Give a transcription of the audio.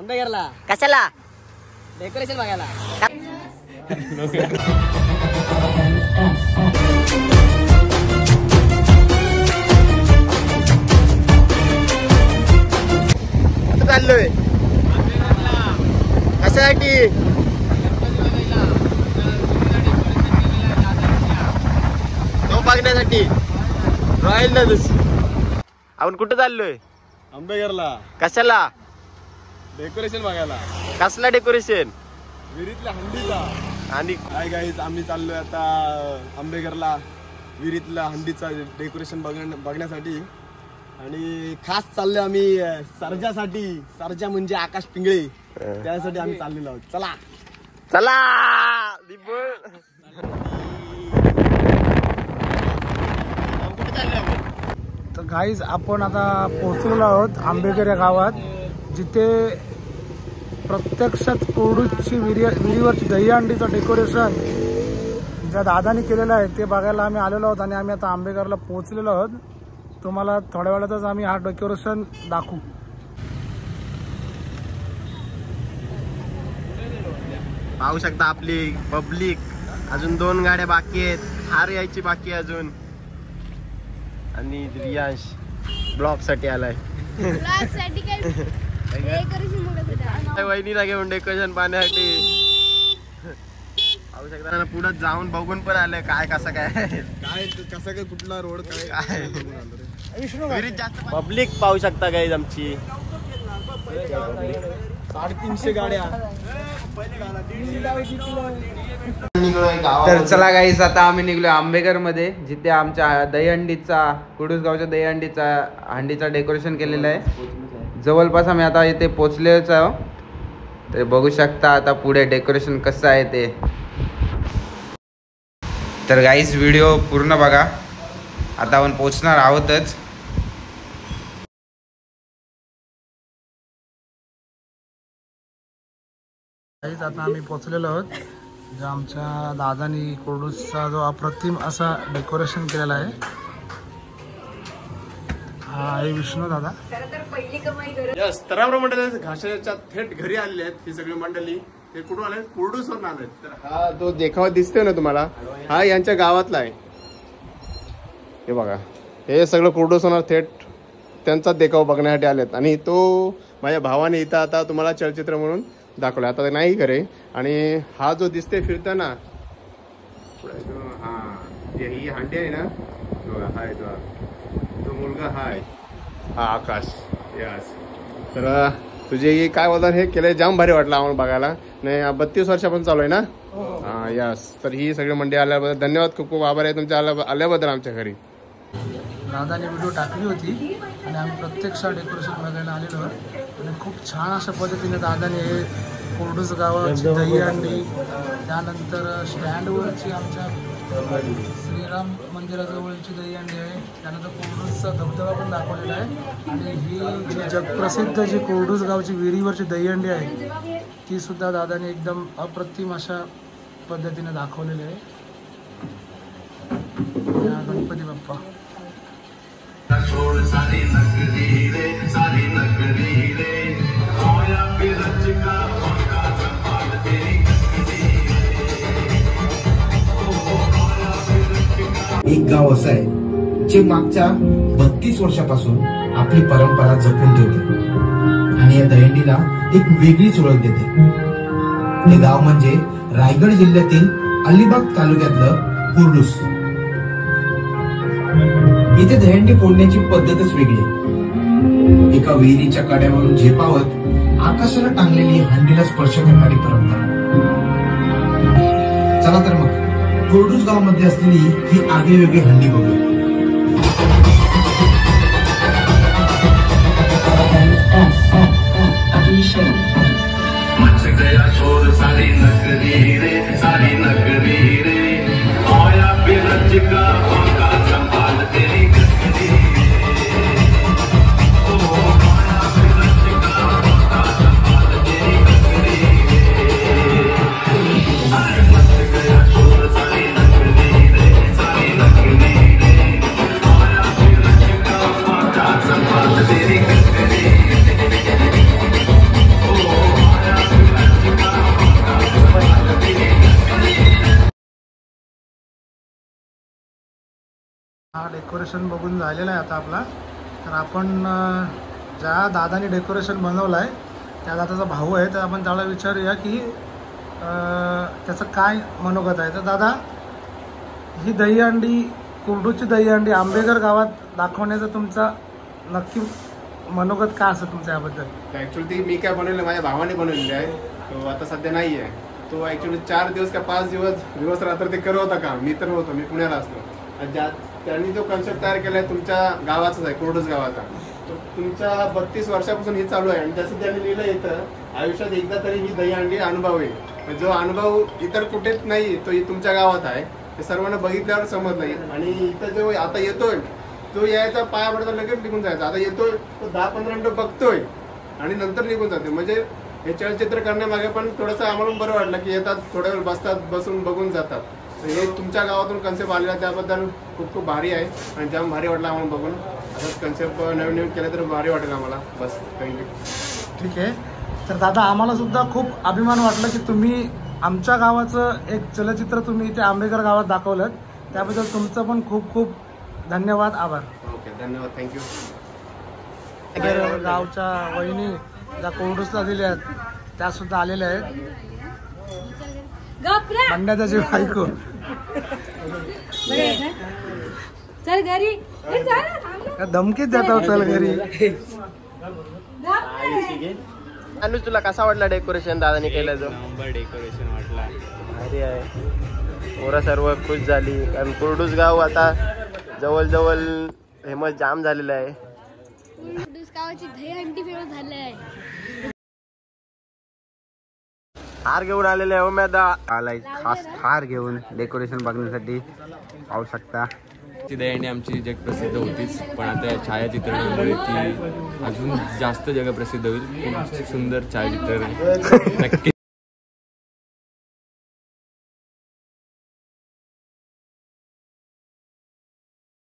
आंबेघरला कशाला? डेकोरेशन बघायला. चाललोय कशासाठी? तो बघण्यासाठी. रॉयल दादूस आपण कुठे चाललोय? आंबेघरला. कशाला? डेकोरेशन बघायला. कसला डेकोरेशन? विहिरीतल्या हंडीचा. आणि हाय गाईज, आम्ही चाललोय आता आंबेघरला विहिरीतल्या हंडीचा डेकोरेशन बघण्यासाठी. आणि खास चाललोय आम्ही सर्जासाठी. सर्जा म्हणजे आकाश पिंगळे, त्यासाठी आम्ही चाललेलो आहोत. चला चला. तर गाईज आपण आता पोहोचलेलो आहोत आंबेघर या गावात, जिथे प्रत्यक्षात कोरडूची विहिरीवरची दहीहंडीचं डेकोरेशन ज्या दादानी केलेलं आहे ते बघायला आम्ही आलेलो आहोत. आणि आम्ही आता आंबेघरला पोहोचलेलो आहोत. तुम्हाला थोड्या वेळातच आम्ही हा डेकोरेशन दाखवू. पाहू शकता आपली पब्लिक. अजून 2 गाड्या बाकी आहेत. हार यायची बाकी आहे अजून. आणि रियांश ब्लॉग साठी आलाय. वहिनीला घेऊन डेकोरेशन पाहण्यासाठी. पाहू शकता पुढे जाऊन बघून पण आलंय काय कसं काय कुठला रोड काय जास्त पब्लिक पाहू शकता गाईज आमची. 350 गाड्या. तर चला गाईस, आता आम्ही निघलो आंबेघर मध्ये, जिथे आमच्या दहीहंडीचा कुडूसगावच्या दहीहंडीचा हंडीचा डेकोरेशन केलेलं आहे. जवळपास आम्ही आता इथे पोचलेच आहोत. तर बघू शकता आता पुढे डेकोरेशन कसं आहे ते. तर गाईस व्हिडिओ पूर्ण बघा. आता आपण पोचणार आहोतच. आता आम्ही पोचलेलो आहोत. जो आमच्या दादानी कोरडूसचा जो अप्रतिम असा डेकोरेशन केलेला आहे, हा आहे विष्णू दादा. यस, तरावरा मंडळी घाशाच्या थेट घरी आलेले आहेत. ही सगळी मंडळी ते कुठून आले? कोरडूसवरून आले. तर हा जो देखावा दिसतोय ना तुम्हाला, हा यांच्या गावातला आहे. हे बघा, हे सगळं कोरडूसवरून थेट त्यांचा देखावा बघण्यासाठी आलेत. आणि तो माझ्या भावाने इथं आता तुम्हाला चलचित्र म्हणून दाखवलं. आता ते नाही करे. आणि हा जो दिसते फिरताना, हा ही हांडी आहे ना, हाय तो मुलगा हाय, हा आकाश. यस, तर तुझे काय बोलतात हे केलंय, जाम भारी वाटलं आम्हाला बघायला. नाही 32 वर्षापासून चालू आहे ना. हा यस. तर ही सगळी मंडळी आल्याबद्दल धन्यवाद. खूप खूप आभार आहे तुमच्या आल्याबद्दल आमच्या घरी. दादाने व्हिडिओ टाकली होती आणि आम्ही प्रत्यक्ष डेकोरेशन बघायला आलेलो आहोत. आणि खूप छान अशा पद्धतीने दादाने हे कोरडूस गावाची दहीहंडी, त्यानंतर स्टँडवरची आमच्या श्रीराम मंदिराजवळची दहीहंडी आहे, त्यानंतर कोरडूसचा धबधबा पण दाखवलेला आहे. आणि ही जी जगप्रसिद्ध जी कोरडूस गावची विहिरीवरची दहीहंडी आहे, ती सुद्धा दादाने एकदम अप्रतिम अशा पद्धतीने दाखवलेली आहे. गणपती बाप्पा. एक गाव असं आहे जे मागच्या 32 वर्षापासून आपली परंपरा जपून ठेवते आणि या दहीहंडीला एक वेगळीच ओळख देते. हे गाव म्हणजे रायगड जिल्ह्यातील अलिबाग तालुक्यातलं कोरडूस. इथे दहीहंडी फोडण्याची पद्धतच वेगळी आहे. एका विहिरीच्या कड्यावरून झेपावत आकाशाला टांगलेली हंडीला स्पर्श करणारी परंपरा. चला तर मग कोरडूस गावामध्ये असलेली ही आगळीवेगळी हंडी बघूया. हा डेकोरेशन बघून झालेला आहे आता आपला. तर आपण ज्या दादाने डेकोरेशन बनवलं आहे त्या दादाचा भाऊ आहे, तर आपण त्याला विचारूया की त्याचं काय मनोगत आहे. तर दादा, ही दहीहंडी, कुर्डूची दहीहंडी आंबेघर गावात दाखवण्याचं तुमचा नक्की मनोगत काय असं तुमचं याबद्दल? ऍक्च्युअली ती मी काय बनवलं, माझ्या भावाने बनवलेली आहे. तो आता सध्या नाही आहे. तो ऍक्च्युअली 4 दिवस का 5 दिवस रात्र ते करत होता काम. मी तर होतो, मी पुण्याला असतो. त्यांनी जो कन्सेप्ट तयार केलाय तुमच्या गावाचाच आहे, कुर्डूस गावाचा. तुमच्या 32 वर्षापासून हे चालू आहे आणि जसं त्यांनी लिहिलं येतं, आयुष्यात एकदा तरी ही दहीहंडी अनुभव जो अनुभव इतर कुठेच नाही, तो तुमच्या गावात आहे. ते सर्वांना बघितल्यावर समजलं. आणि इथं जो आता येतोय तो यायचा पाया पडता लगेच निघून जायचा. आता येतोय तो 10-15 मिनिटं बघतोय आणि नंतर निघून जाते. म्हणजे हे चलचित्र करण्यामागे पण थोडंसं आम्हाला बरं वाटलं की येतात, थोड्या वेळ बसतात, बसून बघून जातात. हे तुमच्या गावातून कन्सेप्ट आलेला त्याबद्दल खूप खूप भारी आहे आणि जाम भारी वाटलं आम्हाला बघून. असंच कन्सेप्ट नवीन केलं तर भारी वाटेल आम्हाला. बस, थँक्यू. ठीक आहे. तर दादा, आम्हाला सुद्धा खूप अभिमान वाटलं की तुम्ही आमच्या गावाचं एक चलचित्र तुम्ही इथे आंबेघर गावात दाखवलं. त्याबद्दल तुमचं पण खूप खूप धन्यवाद, आभार. ओके, धन्यवाद, थँक्यू. गावच्या वहिनी ज्या कुर्डूसला दिल्या आहेत त्या सुद्धा आलेल्या आहेत. बंड्याचा जीव ऐकू. चल घरी. धमकीच देता, चल घरी. अनुज, तुला कसा वाटला डेकोरेशन दादाने केलं? जो डेकोरेशन वाटला भारी आहे. पोरं सर्व खुश झाली कारण कुर्डूस गाव आता जवळ फेमस जाम झालेलं आहे. कुर्डूस गावाची दहीहंडी फेमस झाली आहे. हार घेऊन आलेले आहे. उमेदा आलाय खास हार घेऊन डेकोरेशन बघण्यासाठी, पाहू शकता. ती दहीहंडी आमची जगप्रसिद्ध होतीच, पण आता या छायाचित्रणामुळे ती अजून जास्त जगप्रसिद्ध होईल. खूप सुंदर छायाचित्र नक्की.